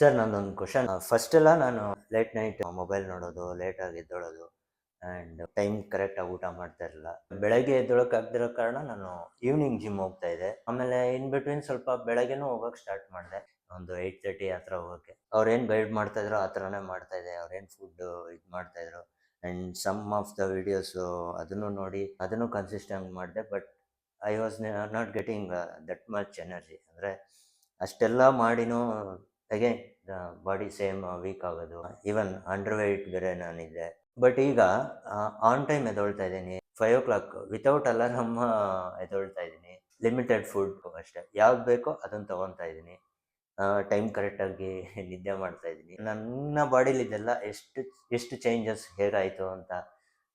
Sir ನಂದೊಂದು question. First ಎಲ್ಲ ನಾನು ಲೇಟ್ ನೈಟ್ ಮೊಬೈಲ್ ನೋಡೋದು, ಲೇಟಾಗಿ ಎದ್ದೇಳೋದು ಆ್ಯಂಡ್ ಟೈಮ್ ಕರೆಕ್ಟಾಗಿ ಊಟ ಮಾಡ್ತಾ ಇರಲಿಲ್ಲ. ಬೆಳಗ್ಗೆ ಎದ್ದೇಳೋಕ್ಕಾಗದಿರೋ ಕಾರಣ ನಾನು ಈವ್ನಿಂಗ್ ಜಿಮ್ ಹೋಗ್ತಾ ಇದ್ದೆ. ಆಮೇಲೆ ಇನ್ ಬಿಟ್ವೀನ್ ಸ್ವಲ್ಪ ಬೆಳಗ್ಗೆನೂ ಹೋಗೋಕೆ ಸ್ಟಾರ್ಟ್ ಮಾಡಿದೆ, ಒಂದು 8:30 ಆ ಥರ ಹೋಗೋಕ್ಕೆ. ಅವ್ರೇನು ಗೈಡ್ ಮಾಡ್ತಾಯಿದ್ರು ಆ ಥರನೇ ಮಾಡ್ತಾಯಿದ್ದೆ. ಅವ್ರೇನು ಫುಡ್ಡು ಇದು ಮಾಡ್ತಾಯಿದ್ರು and some of the videos ಅದನ್ನು ನೋಡಿ ಅದನ್ನು ಕನ್ಸಿಸ್ಟೆಂಟ್ ಮಾಡಿದೆ. But I was not getting that much energy. ಅಂದರೆ ಅಷ್ಟೆಲ್ಲ ಮಾಡಿನೂ ಅಗೇನ್ ಬಾಡಿ ಸೇಮ್ ವೀಕ್ ಆಗೋದು, ಈವನ್ ಅಂಡರ್ ವೆಯ್ಟ್ ಬೇರೆ ನಾನಿದ್ದೆ. ಬಟ್ ಈಗ ಆನ್ ಟೈಮ್ ಎದ್ದೊಳ್ತಾ ಇದ್ದೀನಿ. 5 o'clock ವಿತೌಟ್ ಅಲಾರಮ್ ಎದ್ದೊಳ್ತಾ ಇದ್ದೀನಿ. ಲಿಮಿಟೆಡ್ ಫುಡ್ ಅಷ್ಟೇ, ಯಾವ್ದು ಬೇಕೋ ಅದನ್ನು ತೊಗೊತಾ ಇದ್ದೀನಿ. ಟೈಮ್ ಕರೆಕ್ಟಾಗಿ ನಿದ್ದೆ ಮಾಡ್ತಾ ಇದ್ದೀನಿ. ನನ್ನ ಬಾಡಿಲಿ ಇದೆಲ್ಲ ಎಷ್ಟು ಎಷ್ಟು ಚೇಂಜಸ್ ಹೇಗಾಯಿತು ಅಂತ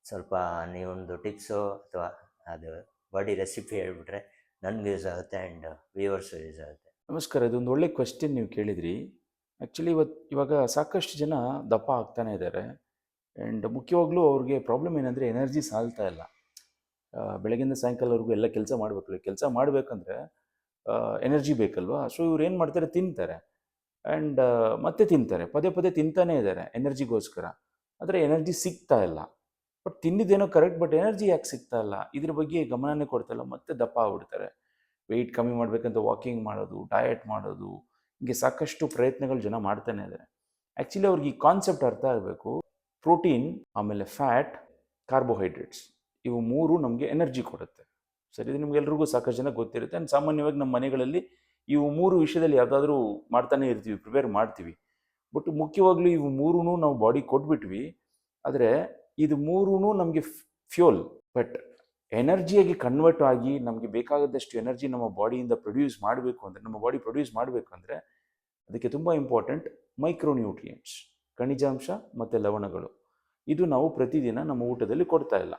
ಸ್ವಲ್ಪ ನೀವೊಂದು ಟಿಪ್ಸು ಅಥವಾ ಅದು ಬಾಡಿ ರೆಸಿಪಿ ಹೇಳ್ಬಿಟ್ರೆ ನನಗೆ ಯೂಸ್ ಆಗುತ್ತೆ ಆ್ಯಂಡ್ ವ್ಯೂವರ್ಸು ಯೂಸ್ ಆಗುತ್ತೆ. ನಮಸ್ಕಾರ. ಇದೊಂದು ಒಳ್ಳೆ ಕ್ವೆಶ್ಚನ್ ನೀವು ಕೇಳಿದ್ರಿ. ಆ್ಯಕ್ಚುಲಿ ಇವಾಗ ಸಾಕಷ್ಟು ಜನ ದಪ್ಪ ಆಗ್ತಾನೆ ಇದ್ದಾರೆ. ಆ್ಯಂಡ್ ಮುಖ್ಯವಾಗ್ಲೂ ಅವ್ರಿಗೆ ಪ್ರಾಬ್ಲಮ್ ಏನಂದರೆ ಎನರ್ಜಿ ಸಾಲ್ತಾ ಇಲ್ಲ. ಬೆಳಗಿಂದ ಸಾಯಂಕಾಲವರೆಗೂ ಎಲ್ಲ ಕೆಲಸ ಮಾಡಬೇಕಲ್ಲ. ಕೆಲಸ ಮಾಡಬೇಕಂದ್ರೆ ಎನರ್ಜಿ ಬೇಕಲ್ವಾ. ಸೊ ಇವ್ರು ಏನು ಮಾಡ್ತಾರೆ, ತಿಂತಾರೆ ಆ್ಯಂಡ್ ಮತ್ತೆ ತಿಂತಾರೆ, ಪದೇ ಪದೇ ತಿಂತಾನೇ ಇದ್ದಾರೆ ಎನರ್ಜಿಗೋಸ್ಕರ. ಆದರೆ ಎನರ್ಜಿ ಸಿಗ್ತಾ ಇಲ್ಲ. ಬಟ್ ತಿಂದಿದ್ದೇನೋ ಕರೆಕ್ಟ್, ಬಟ್ ಎನರ್ಜಿ ಯಾಕೆ ಸಿಗ್ತಾ ಇಲ್ಲ, ಇದ್ರ ಬಗ್ಗೆ ಗಮನನೇ ಕೊಡ್ತಾ ಇಲ್ಲ, ಮತ್ತೆ ದಪ್ಪ ಆಗ್ಬಿಡ್ತಾರೆ. ವೆಯ್ಟ್ ಕಮ್ಮಿ ಮಾಡಬೇಕಂತ ವಾಕಿಂಗ್ ಮಾಡೋದು, ಡಯಟ್ ಮಾಡೋದು, ಹೀಗೆ ಸಾಕಷ್ಟು ಪ್ರಯತ್ನಗಳು ಜನ ಮಾಡ್ತಾನೆ ಇದ್ದಾರೆ. ಆ್ಯಕ್ಚುಲಿ ಅವ್ರಿಗೆ ಈ ಕಾನ್ಸೆಪ್ಟ್ ಅರ್ಥ ಆಗಬೇಕು. ಪ್ರೋಟೀನ್, ಆಮೇಲೆ ಫ್ಯಾಟ್, ಕಾರ್ಬೋಹೈಡ್ರೇಟ್ಸ್, ಇವು ಮೂರು ನಮಗೆ ಎನರ್ಜಿ ಕೊಡುತ್ತೆ. ಸರಿ, ಇದು ನಿಮ್ಗೆಲ್ರಿಗೂ ಸಾಕಷ್ಟು ಜನ ಗೊತ್ತಿರುತ್ತೆ. ಆ್ಯಂಡ್ ಸಾಮಾನ್ಯವಾಗಿ ನಮ್ಮ ಮನೆಗಳಲ್ಲಿ ಇವು ಮೂರು ವಿಷಯದಲ್ಲಿ ಯಾವುದಾದ್ರೂ ಮಾಡ್ತಾನೆ ಇರ್ತೀವಿ, ಪ್ರಿಪೇರ್ ಮಾಡ್ತೀವಿ. ಬಟ್ ಮುಖ್ಯವಾಗ್ಲೂ ಇವು ಮೂರೂ ನಾವು ಬಾಡಿ ಕೊಟ್ಬಿಟ್ವಿ. ಆದರೆ ಇದು ಮೂರೂ ನಮಗೆ ಫ್ಯೂಲ್. ಬಟ್ ಎನರ್ಜಿಯಾಗಿ ಕನ್ವರ್ಟ್ ಆಗಿ ನಮಗೆ ಬೇಕಾದಷ್ಟು ಎನರ್ಜಿ ನಮ್ಮ ಬಾಡಿಯಿಂದ ಪ್ರೊಡ್ಯೂಸ್ ಮಾಡಬೇಕು ಅಂದರೆ, ನಮ್ಮ ಬಾಡಿ ಪ್ರೊಡ್ಯೂಸ್ ಮಾಡಬೇಕು ಅಂದರೆ ಅದಕ್ಕೆ ತುಂಬ ಇಂಪಾರ್ಟೆಂಟ್ ಮೈಕ್ರೋನ್ಯೂಟ್ರಿಯೆಂಟ್ಸ್, ಖನಿಜಾಂಶ ಮತ್ತು ಲವಣಗಳು. ಇದು ನಾವು ಪ್ರತಿದಿನ ನಮ್ಮ ಊಟದಲ್ಲಿ ಕೊಡ್ತಾ ಇಲ್ಲ.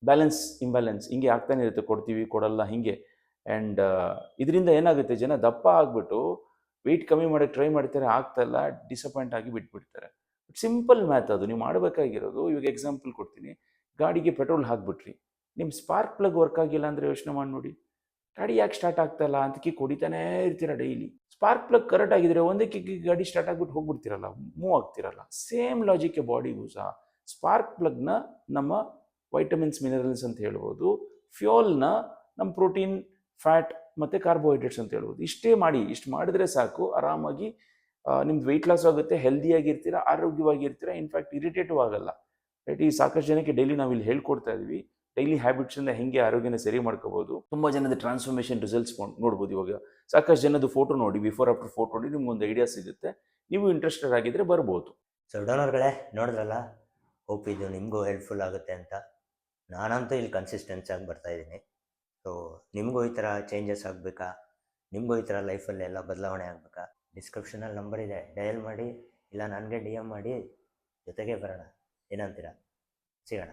ಬ್ಯಾಲೆನ್ಸ್ ಇಂಬ್ಯಾಲೆನ್ಸ್ ಹಿಂಗೆ ಆಗ್ತಾನೆ ಇರುತ್ತೆ, ಕೊಡ್ತೀವಿ ಕೊಡಲ್ಲ ಹಿಂಗೆ. ಆ್ಯಂಡ್ ಇದರಿಂದ ಏನಾಗುತ್ತೆ, ಜನ ದಪ್ಪ ಆಗಿಬಿಟ್ಟು ವೆಯ್ಟ್ ಕಮ್ಮಿ ಮಾಡೋಕ್ಕೆ ಟ್ರೈ ಮಾಡ್ತಾರೆ, ಆಗ್ತಾಯಿಲ್ಲ, ಡಿಸಪಾಯಿಂಟ್ ಆಗಿ ಬಿಟ್ಬಿಡ್ತಾರೆ. ಸಿಂಪಲ್ ಮ್ಯಾಥ್ ಅದು. ನೀವು ಮಾಡಬೇಕಾಗಿರೋದು, ಇವಾಗ ಎಕ್ಸಾಂಪಲ್ ಕೊಡ್ತೀನಿ. ಗಾಡಿಗೆ ಪೆಟ್ರೋಲ್ ಹಾಕ್ಬಿಟ್ರಿ, ನಿಮ್ಮ ಸ್ಪಾರ್ಕ್ ಪ್ಲಗ್ ವರ್ಕ್ ಆಗಿಲ್ಲ ಅಂದರೆ ಯೋಚನೆ ಮಾಡಿ ನೋಡಿ, ಗಾಡಿ ಯಾಕೆ ಸ್ಟಾರ್ಟ್ ಆಗ್ತಾಯಿಲ್ಲ ಅಂತ ಕಿಕ್ ಹೊಡಿತಾನೇ ಇರ್ತೀರ ಡೈಲಿ. ಸ್ಪಾರ್ಕ್ ಪ್ಲಗ್ ಕರೆಕ್ಟ್ ಆಗಿದ್ರೆ ಒಂದೇ ಕಿಕ್ಕಿಗೆ ಗಾಡಿ ಸ್ಟಾರ್ಟ್ ಆಗಿಬಿಟ್ಟು ಹೋಗ್ಬಿಡ್ತಿರಲ್ಲ, ಮೂವ್ ಆಗ್ತಿರಲ್ಲ. ಸೇಮ್ ಲಾಜಿಕ್ಕೆ ಬಾಡಿಗೂ ಸಹ. ಸ್ಪಾರ್ಕ್ ಪ್ಲಗ್ನ ನಮ್ಮ ವೈಟಮಿನ್ಸ್, ಮಿನರಲ್ಸ್ ಅಂತ ಹೇಳ್ಬೋದು. ಫ್ಯೂಲ್ನ ನಮ್ಮ ಪ್ರೋಟೀನ್, ಫ್ಯಾಟ್ ಮತ್ತು ಕಾರ್ಬೋಹೈಡ್ರೇಟ್ಸ್ ಅಂತ ಹೇಳ್ಬೋದು. ಇಷ್ಟೇ ಮಾಡಿ, ಇಷ್ಟು ಮಾಡಿದ್ರೆ ಸಾಕು, ಆರಾಮಾಗಿ ನಿಮ್ದು ವೆಯ್ಟ್ ಲಾಸ್ ಆಗುತ್ತೆ, ಹೆಲ್ದಿಯಾಗಿರ್ತೀರ, ಆರೋಗ್ಯವಾಗಿರ್ತೀರ, ಇನ್ಫ್ಯಾಕ್ಟ್ ಇರಿಟೇಟಿವ್ ಆಗಲ್ಲ. ರೈಟ್. ಈ ಸಾಕಷ್ಟು ಜನಕ್ಕೆ ಡೈಲಿ ನಾವು ಇಲ್ಲಿ ಹೇಳ್ಕೊಡ್ತಾ ಇದ್ವಿ, ಡೈಲಿ ಹ್ಯಾಬಿಟ್ಸಿಂದ ಹೆಂಗೆ ಆರೋಗ್ಯನ ಸರಿ ಮಾಡ್ಕೋಬೋದು. ತುಂಬ ಜನದ ಟ್ರಾನ್ಸ್ಫಾರ್ಮೇಷನ್ ರಿಸಲ್ಟ್ಸ್ ನೋಡ್ಬೋದು. ಇವಾಗ ಸಾಕಷ್ಟು ಜನದ ಫೋಟೋ ನೋಡಿ, ಬಿಫೋರ್ ಆಫ್ಟರ್ ಫೋಟೋ ನೋಡಿ ನಿಮ್ಗೊಂದು ಐಡಿಯಾ ಸಿಗುತ್ತೆ. ನೀವು ಇಂಟ್ರೆಸ್ಟೆಡ್ ಆಗಿದ್ದರೆ ಬರ್ಬೋದು. ಸೊ ಡೋನರ್ಗಳೇ, ನೋಡಿದ್ರಲ್ಲ, ಹೋಪ್ ಇದು ನಿಮಗೂ ಹೆಲ್ಪ್ಫುಲ್ ಆಗುತ್ತೆ ಅಂತ. ನಾನಂತೂ ಇಲ್ಲಿ ಕನ್ಸಿಸ್ಟೆನ್ಸ್ ಆಗಿ ಬರ್ತಾಯಿದ್ದೀನಿ. ಸೊ ನಿಮಗೂ ಈ ಥರ ಚೇಂಜಸ್ ಆಗಬೇಕಾ, ನಿಮಗೂ ಈ ಥರ ಲೈಫಲ್ಲಿ ಎಲ್ಲ ಬದಲಾವಣೆ ಆಗಬೇಕಾ, ಡಿಸ್ಕ್ರಿಪ್ಷನಲ್ಲಿ ನಂಬರ್ ಇದೆ, ಡಯಲ್ ಮಾಡಿ, ಇಲ್ಲ ನನಗೆ DM ಮಾಡಿ, ಜೊತೆಗೆ ಬರೋಣ. ಏನಂತೀರಾ? ಸಿಗೋಣ.